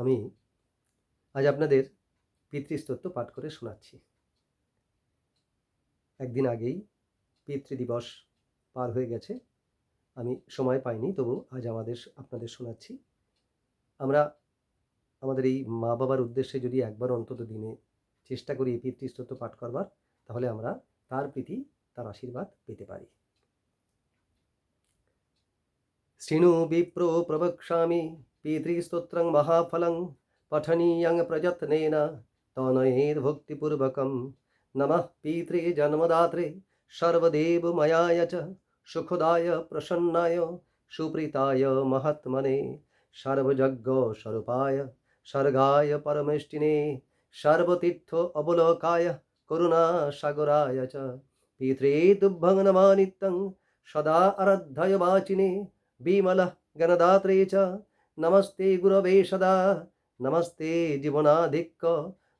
আমি আজ আপনাদের পিতৃস্তোত্র পাঠ করে শোনাচ্ছি। একদিন আগেই পিতৃদিবস পার হয়ে গেছে। আমি সময় পাইনি, তবু আজ আপনাদের শোনাচ্ছি। আমরা আমাদের এই মা বাবার উদ্দেশ্যে যদি একবার অন্তত দিনে চেষ্টা করি এই পিতৃস্তোত্র পাঠ করবার, তাহলে আমরা তার প্রীতি, তার আশীর্বাদ পেতে পারি। শৃণু বিপ্র প্রবক্ষ্যামি পিতৃস্তোত্রং মহাফলং পঠনীয়ং প্রযত্নেন তনয়ের্ভক্তিপূর্বকম। নমঃ পিতৃজন্মদাত্রে সর্বদেবময়ায় চ সুখদায় প্রসন্নায় সুপ্রীতায় মহাত্মনে সর্বযজ্ঞ স্বরূপায় স্বর্গায় পরমেষ্টিনে সর্বতীর্থ অবলোকায় করুণাসাগরায় চ পিতৃ তুভ্যং নমা নিত্যং সদা আরাধ্যায় वाचिने বিমলঃ গণদাত্রে চ নমস্তে গুরবে সদা। নমস্তে জীবনাধিক্য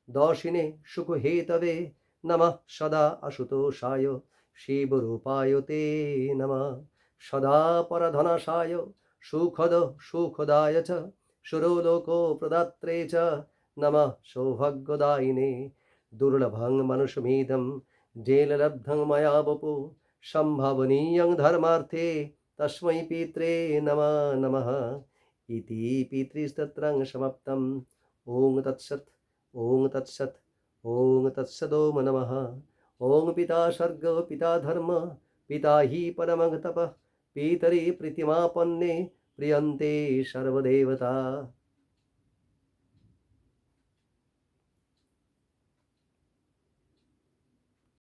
দর্শিনে সুখহেতবে নমঃ সদা আশুতোষায় শিবরূপায় তে নমঃ। সদা পরধনসায় সুখদ সুখদায় চ সুরলোক প্রদাত্রে চ নমঃ সৌভাগ্যদায়িনে দুর্লভং মনুষ্যমেধং জেললব্ধং ময়া বপু সম্ভাবনীয়ং ধর্মার্থে তস্मै পিত্রে নমঃ নমঃ। ইতি পিতৃস্তোত্রং সমাপ্তম। ওং তৎসৎ, ওং তৎসৎ, ওং তৎসদোম নমঃ। ওং পিতা স্বর্গ পিতা ধর্ম পিতা হি পরমং তপঃ পিতরি প্রীতিমাপন্নে প্রিয়ন্তে সর্বদেবতা।